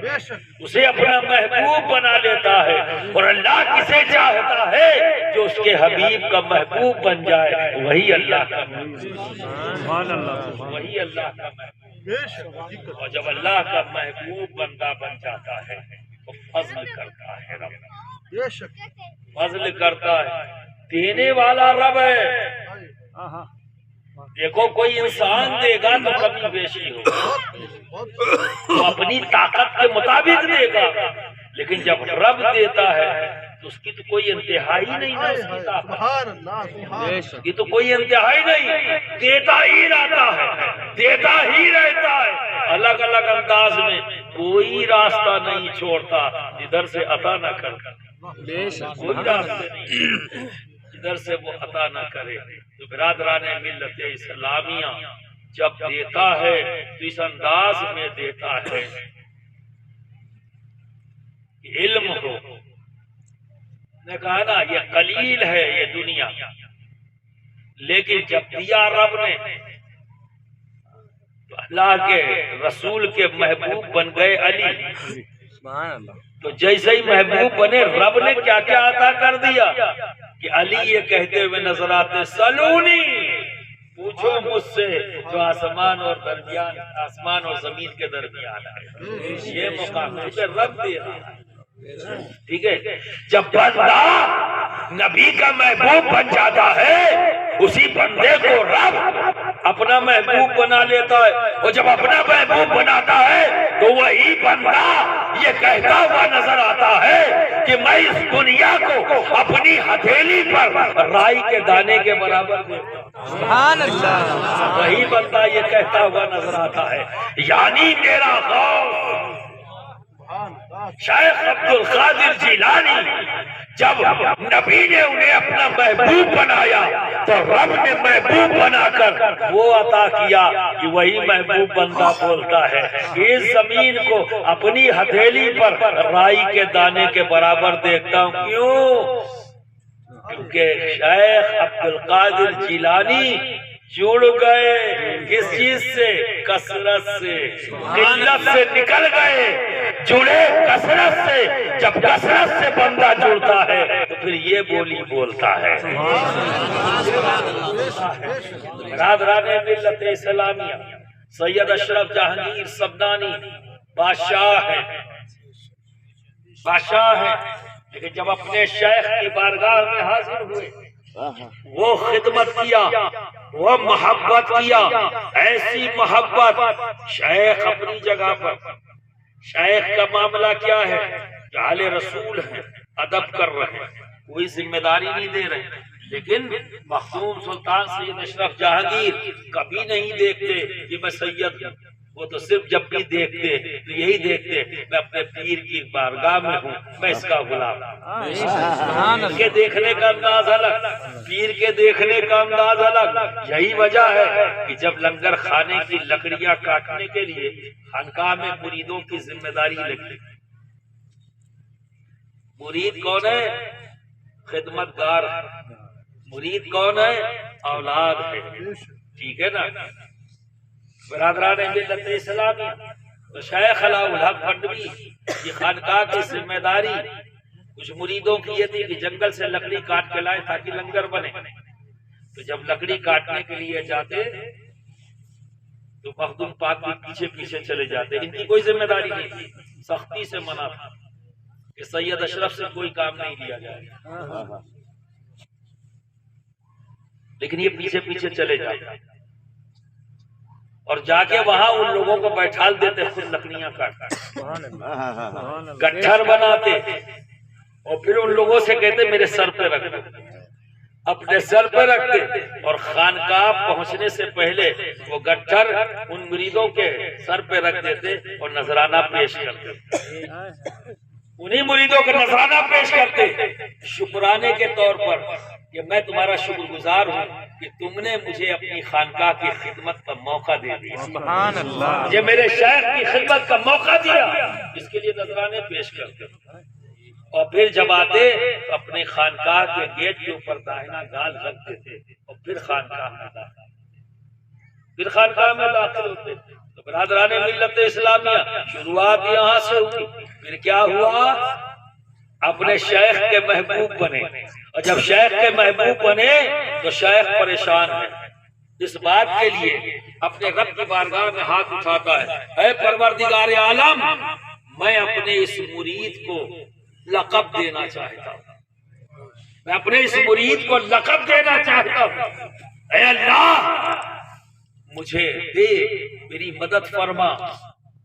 اسے اپنا محبوب بنا لیتا ہے، اور اللہ کسے چاہتا ہے جو اس کے حبیب کا محبوب بن جائے، وہی اللہ کا محبوب، وہی اللہ کا محبوب۔ اور جب اللہ کا محبوب بندہ بن جاتا ہے تو فضل کرتا ہے رب، فضل کرتا ہے، دینے والا رب ہے۔ دیکھو کوئی انسان دے گا تو کمی بیشی ہوگا، تو اپنی طاقت کے مطابق دے گا، لیکن جب رب دیتا ہے تو اس کی تو کوئی انتہائی نہیں نا، اس کی طاقت کی تو کوئی انتہائی نہیں، دیتا ہی رہتا ہے، دیتا ہی رہتا ہے، الگ الگ انداز میں، کوئی راستہ نہیں چھوڑتا جدھر سے عطا نہ کر، کوئی راستہ نہیں جدھر سے وہ عطا نہ کرے۔ تو برادران ملت اسلامیہ، جب دیتا ہے تو اس انداز میں دیتا ہے، علم ہو، نے کہا نا یہ قلیل ہے یہ دنیا، لیکن جب دیا رب نے تو اللہ کے رسول کے محبوب بن گئے علی، تو جیسے ہی محبوب بنے رب نے کیا کیا عطا کر دیا کہ علی یہ کہتے ہوئے نظر آتے سلونی پوچھو مجھ سے جو آسمان اور زمین کے درمیان ہے، یہ مقام تجھے رب دے رہا ہے، ٹھیک ہے؟ جب بندہ نبی کا محبوب بن جاتا ہے، اسی بندے کو رب اپنا محبوب بنا لیتا ہے، اور جب اپنا محبوب بناتا ہے تو وہی بندہ یہ کہتا ہوا نظر آتا ہے کہ میں اس دنیا کو اپنی ہتھیلی پر رائی کے دانے کے برابر دیتا ہوں۔ سبحان اللہ۔ وہی بندہ یہ کہتا ہوا نظر آتا ہے، یعنی میرا غوث شیخ عبد القادر جیلانی جب نبی نے انہیں اپنا محبوب بنایا تو رب نے محبوب بنا کر وہ عطا کیا کہ وہی محبوب بندہ بولتا ہے کہ اس زمین کو اپنی ہتھیلی پر رائی کے دانے کے برابر دیکھتا ہوں۔ کیوں؟ کیونکہ شیخ عبد القادر جیلانی جڑ گئے کس چیز سے؟ کثرت سے، قلت سے نکل گئے، جڑے کثرت سے۔ جب کثرت سے بندہ جڑتا ہے تو پھر یہ بولی بولتا ہے۔ برادران ملت اسلامیہ، سید اشرف جہانگیر سبنانی بادشاہ ہیں، لیکن جب اپنے شیخ کی بارگاہ میں حاضر ہوئے، وہ خدمت کیا، وہ محبت کیا، ایسی محبت۔ شیخ اپنی جگہ پر، شیخ کا معاملہ کیا ہے؟ جعل رسول ہیں، ادب کر رہے ہیں، کوئی ذمہ داری نہیں دے رہے، لیکن مخدوم سلطان سید اشرف جہانگیر کبھی نہیں دیکھتے کہ میں سید ہوں، وہ تو صرف جب بھی دیکھتے تو یہی دیکھتے میں اپنے پیر کی بارگاہ میں ہوں، میں اس کا غلام ہوں۔ ان کے دیکھنے کا انداز الگ، پیر کے دیکھنے کا انداز الگ۔ یہی وجہ ہے کہ جب لنگر خانے کی لکڑیاں کاٹنے کے لیے خانقاہ میں مریدوں کی ذمہ داری لگی، مرید کون ہے؟ خدمت گار۔ مرید کون ہے؟ اولاد ہے، ٹھیک ہے نا؟ برادران ملت اسلامی، تو شیخ علاء الحق بھنڈوی یہ خانقاہ کی ذمہ داری کچھ مریدوں کی یہ تھی کہ جنگل سے لکڑی کاٹ کے لائے تاکہ لنگر بنے۔ تو جب لکڑی کاٹنے کے لیے جاتے تو مخدوم پاک بھی پیچھے پیچھے چلے جاتے، ان کی کوئی ذمہ داری نہیں تھی، سختی سے منع تھا کہ سید اشرف سے کوئی کام نہیں لیا جائے، لیکن یہ پیچھے پیچھے چلے جاتے اور جا کے وہاں ان لوگوں کو بیٹھال دیتے، خود لکڑیاں کاٹتے، گٹھر بناتے، اور پھر ان لوگوں سے کہتے میرے سر پہ رکھ دو، اپنے سر پہ رکھتے، اور خانقاہ پہنچنے سے پہلے وہ گٹھر ان مریدوں کے سر پہ رکھ دیتے اور نذرانہ پیش کرتے، انہی مریدوں کو نذرانہ پیش کرتے شکرانے کے طور پر کہ میں تمہارا شکر گزار ہوں کہ تم نے مجھے اپنی خانقاہ کی خدمت کا موقع دے دیا، سبحان اللہ، مجھے میرے شیخ کی خدمت کا موقع دیا، اس کے لیے نذرانے پیش کرتے۔ اور پھر جب آتے تو اپنے خانقاہ کے گیٹ کے اوپر داہنا گال رکھ دیتے اور پھر خانقاہ میں داخل ہوتے۔ تو برادران ملت اسلامیہ، شروعات یہاں سے ہوئی، پھر کیا ہوا؟ اپنے شیخ کے محبوب بنے، اور جب شیخ کے محبوب بنے تو شیخ پریشان ہے، اس بات کے لیے اپنے رب کی بارگاہ میں ہاتھ اٹھاتا ہے، اے پروردگار عالم، میں اپنے اس مرید کو لقب دینا چاہتا ہوں، میں اپنے اس مرید کو لقب دینا چاہتا ہوں، اے اللہ مجھے دے، میری مدد فرما۔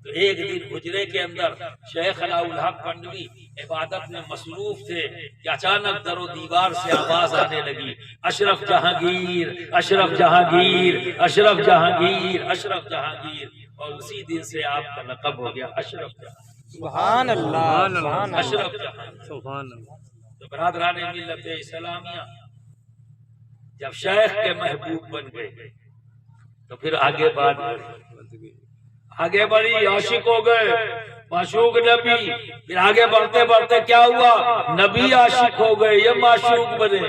تو ایک دن حجرے کے اندر شیخ علاء الحق بھنڈوی عبادت میں مصروف تھے کہ اچانک در و دیوار سے آواز آنے لگی، اشرف جہانگیر، اشرف جہانگیر، اشرف جہانگیر، اشرف جہانگیر، اور اسی دن سے آپ کا لقب ہو گیا اشرف جہانگیر۔ سبحان اللہ، سبحان اشرف جہانگیر، سبحان اللہ۔ تو برادران ملت اسلامیہ، جب شیخ کے محبوب بن گئے تو پھر آگے بات آگے بڑھی عاشق ہو گئے معشوق نبی، پھر آگے بڑھتے بڑھتے کیا ہوا نبی عاشق ہو گئے یہ معشوق بنے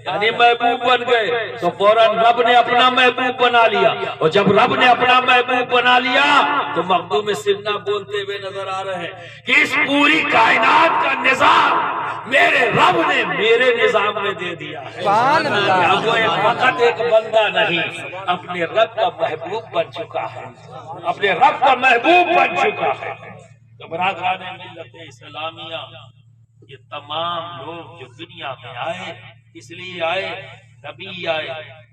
یعنی محبوب بن گئے تو فوراً رب نے اپنا محبوب بنا لیا، اور جب رب نے اپنا محبوب بنا لیا تو مخدوم سیدنا بولتے ہوئے نظر آ رہے ہیں کہ اس پوری کائنات کا نظام میرے رب نے میرے نظام میں دے دیا ہے۔ اب وہ ایک وقت ایک بندہ نہیں اپنے رب کا محبوب بن چکا ہے، اپنے رب کا محبوب بن چکا ہے۔ تو برادران ملت اسلامیہ یہ تمام لوگ جو دنیا میں آئے اس لیے آئے، نبی آئے،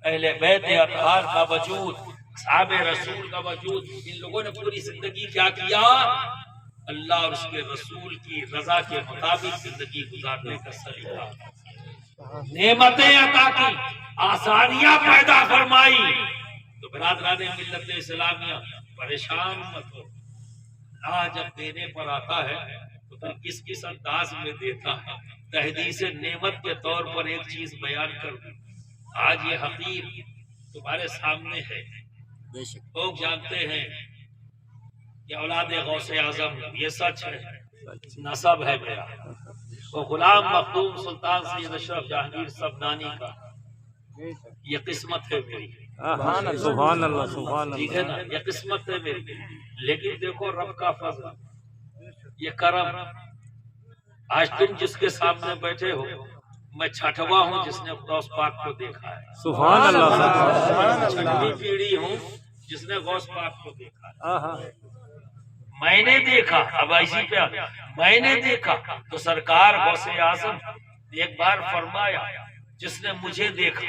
اہل بیت اطہار کا وجود، صحابہ رسول کا وجود، ان لوگوں نے پوری زندگی کیا کیا اللہ اور اس کے رسول کی رضا کے مطابق زندگی گزارنے کا سلیقہ، نعمتیں عطا کی، آسانیاں پیدا فرمائی۔ تو برادران ملت اسلامیہ پریشان مت ہو، اللہ جب دینے پر آتا ہے تو پھر کس انداز میں دیتا ہے۔ تحدیث نعمت کے طور پر ایک چیز بیان کر دوں، آج یہ حقیر تمہارے سامنے ہے، لوگ جانتے ہیں کہ اولاد غوث اعظم یہ سچ ہے، نسب ہے میرا، وہ غلام مخدوم سلطان سید اشرف جہانگیر سبنانی کا یہ قسمت ہے میری، سبحان اللہ سبحان ٹھیک ہے نا، یہ قسمت ہے میری۔ لیکن دیکھو رب کا فضل، یہ کرم، آج تم جس کے سامنے بیٹھے ہو میں چھٹواں ہوں جس نے غوث پاک کو دیکھا ہے، سبحان اللہ چھٹویں پیڑھی ہوں جس نے غوث پاک کو دیکھا ہے۔ میں نے دیکھا، اب اسی پہ میں نے دیکھا تو سرکار غوث اعظم ایک بار فرمایا جس نے مجھے دیکھا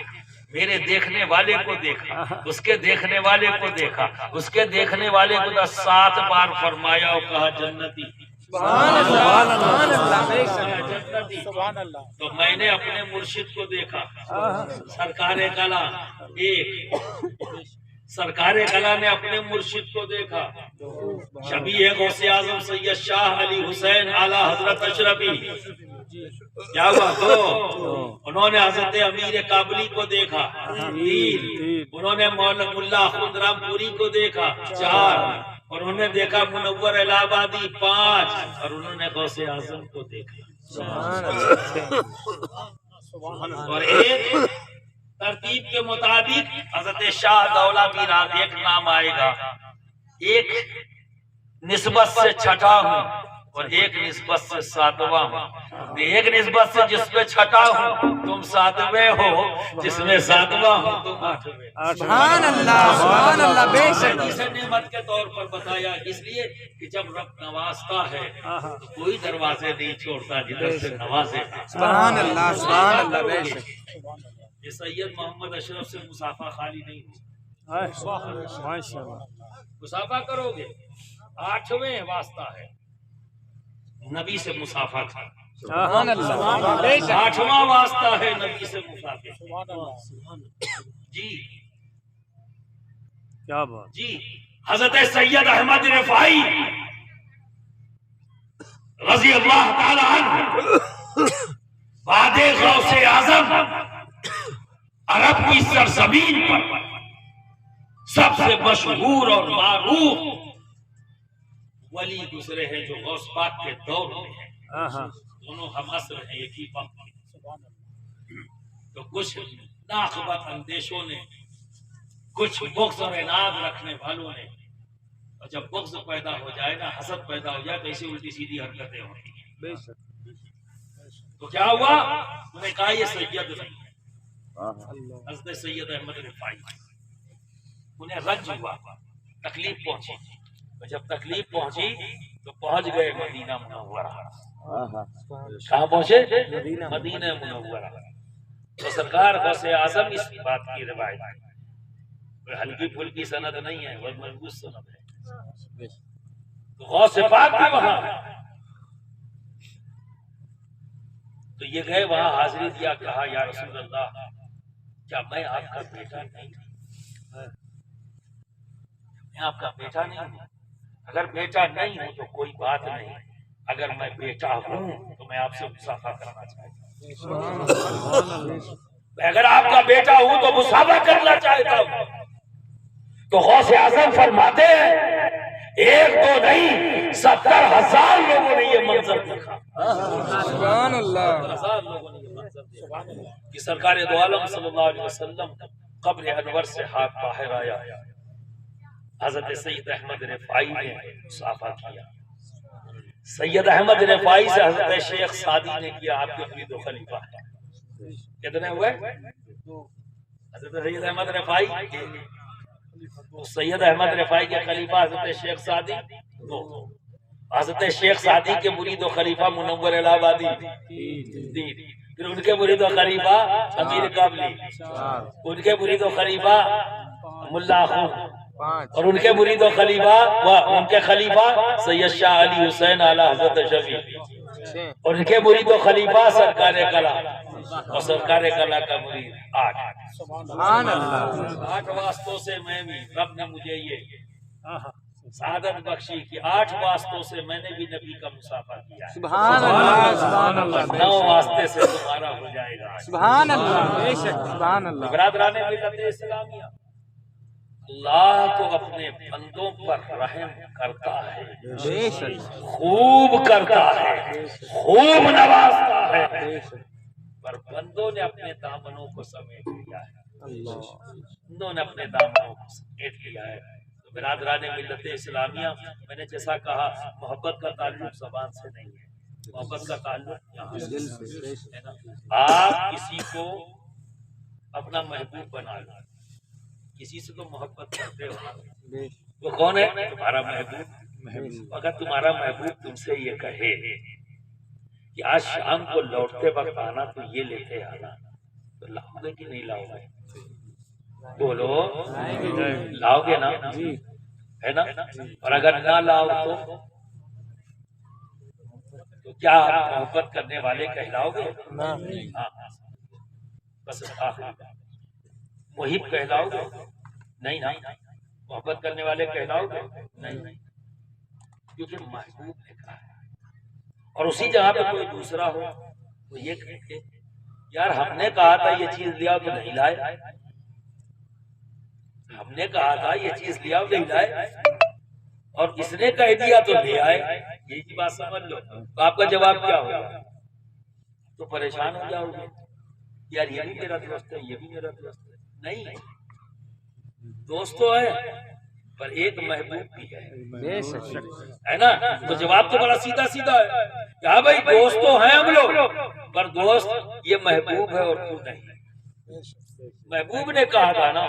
میرے دیکھنے والے کو دیکھا، اس کے دیکھنے والے کو دیکھا، اس کے دیکھنے والے کو 7 بار فرمایا اور کہا جنتی، جنتی۔ تو میں نے اپنے مرشد کو دیکھا، سرکار کلا ایک، سرکار کلا نے اپنے مرشد کو دیکھا، شبیہ غوث اعظم سید شاہ علی حسین اعلی حضرت اشرفی، کیا ہوا 2، انہوں نے حضرت امیر کابلی کو دیکھا 3، انہوں نے ملا خضرام پوری کو دیکھا 4، اور انہوں نے دیکھا منور الہ آبادی 5، اور انہوں نے غوث اعظم کو دیکھا۔ اور ایک ترتیب کے مطابق حضرت شاہ دولہ میرا ایک نام آئے گا، ایک نسبت سے چھٹا ہوں اور ایک نسبت سے 7واں ہوں، ایک نسبت سے جس پہ چھٹا ہوں تم 7ویں ہو، جس میں 7واں ہوں تم 8ویں۔ سبحان اللہ سبحان اللہ، بے شک اسے نعمت کے طور پر بتایا، اس لیے کہ جب رب نوازتا ہے تو کوئی دروازے نہیں چھوڑتا جدھر سے نوازے۔ سبحان اللہ سبحان اللہ، بے شک یہ سید محمد اشرف سے مسافہ خالی نہیں ہو، مسافہ کرو گے 8ویں واسطہ ہے، نبی سے مسافہ تھا، سبحان اللہ، بے شک 8واں واسطہ ہے نبی سے مسافہ۔ جی کیا بات، جی حضرت سید احمد رفاعی رضی اللہ تعالی عنہ بعد غوث اعظم عرب کی سرزمین پر سب سے مشہور اور معروف ولی گزرے ہیں جو غوث پاک کے دور میں ہیں، دونوں ہم عصر ہیں ایک ہی وقت میں۔ تو کچھ ناخبت اندیشوں نے، کچھ بغض اور عناد رکھنے والوں نے، اور جب بغض پیدا ہو جائے نا، حسد پیدا ہو جائے تو ایسی الٹی سیدھی حرکتیں ہوتی ہیں۔ تو کیا ہوا، انہوں نے کہا یہ سید نہیں، حضرت سید احمد رفاعی، انہیں رنج ہوا، تکلیف پہنچی، اور جب تکلیف پہنچی تو پہنچ گئے مدینہ منورہ۔ کہاں پہنچے؟ مدینہ منورہ۔ تو سرکار غوث اعظم اس بات کی روایت ہے، کوئی ہلکی پھلکی سند نہیں ہے، وہ مضبوط سند ہے۔ تو غوث پاک بھی وہاں، تو یہ گئے وہاں حاضری دیا، کہا یا رسول اللہ کیا میں آپ کا بیٹا نہیں ہوں؟ میں آپ کا بیٹا نہیں ہوں؟ اگر بیٹا نہیں ہوں تو کوئی بات نہیں، اگر میں بیٹا ہوں تو میں آپ سے مصافحہ کرنا چاہتا ہوں، اگر آپ کا بیٹا ہوں تو مصافحہ کرنا چاہتا ہوں۔ تو غوث اعظم فرماتے ہیں ایک دو نہیں 70,000 لوگوں نے یہ منظر دیکھا. سبحان اللہ. 70,000 لوگوں نے یہ منظر دیکھا کہ سرکار دو عالم صلی اللہ علیہ وسلم قبر انور سے ہاتھ باہر آیا. حضرت سید احمد رفاعی نے مصافحہ کیا. سید احمد رفاعی سے حضرت شیخ سعدی نے کیا. آپ کے مرید و خلیفہ کتنے ہوئے؟ حضرت سید احمد رفاعی. سید احمد رفاعی کے خلیفہ حضرت شیخ سعدی دو. حضرت شیخ سعدی کے مرید و خلیفہ منور الہ آبادی تین. پھر ان کے مرید و خلیفہ امیر قابلی. ان کے مرید و خلیفہ ملا خون. اور ان کے مرید و خلیفہ ان کے خلیفہ سید شاہ علی حسین اعلی حضرت شفیع. اور ان کے مرید و خلیفہ سرکار کلا. اور سرکار کلا کا مرید 8. سبحان اللہ. 8 واسطوں سے میں بھی رب نے مجھے یہ سعادت بخشی کہ 8 واسطوں سے میں نے بھی نبی کا مصافحہ کیا ہے. سبحان اللہ. سبحان اللہ. 9 واسطے سے تمہارا ہو جائے گا. سبحان اللہ. بے شک. سبحان اللہ. برادران ملت اسلامیہ، اللہ تو اپنے بندوں پر رحم کرتا ہے، بے شک. خوب کرتا ہے، خوب نوازتا ہے، پر بندوں نے اپنے دامنوں کو سمیٹ لیا ہے. بندوں نے اپنے دامنوں کو سمیٹ لیا ہے. تو برادران ملت اسلامیہ، میں نے جیسا کہا محبت کا تعلق زبان سے نہیں ہے، محبت کا تعلق یہاں سے ہے نا. آپ کسی کو اپنا محبوب بنا لو. کسی سے تو محبت کرتے ہو، وہ کون ہے؟ تمہارا محبوب. اگر تمہارا محبوب تم سے یہ کہے کہ آج شام کو لوٹتے وقت آنا تو یہ لیتے آنا، تو لاؤ گے کہ نہیں لاؤ گے؟ بولو لاؤ گے نا، ہے نا؟ اور اگر نہ لاؤ تو کیا محبت کرنے والے کہلاؤ گے؟ ہاں بس آخری بات، محب کہلاؤ گے؟ نہیں نا. محبت کرنے والے کہلاؤ گے؟ نہیں، کیونکہ محبوب نے کہا ہے. اور اسی جگہ پہ کوئی دوسرا ہو تو یہ کہتے یار ہم نے کہا تھا یہ چیز لیا تو نہیں لائے، ہم نے کہا تھا یہ چیز لیا تو نہیں لائے، اور اس نے کہہ دیا تو لے آئے. یہی بات سمجھ لو. تو آپ کا جواب کیا ہوگا؟ تو پریشان ہو جاؤ گے یار یہ بھی میرا دوست ہے، یہ بھی میرا دوست ہے. نہیں، دوست تو ہے پر ایک محبوب بھی ہے نا. تو جواب تو بڑا سیدھا سیدھا ہے کہ ہاں بھائی دوست تو ہیں ہم لوگ، پر دوست یہ محبوب ہے اور تو نہیں. محبوب نے کہا تھا نا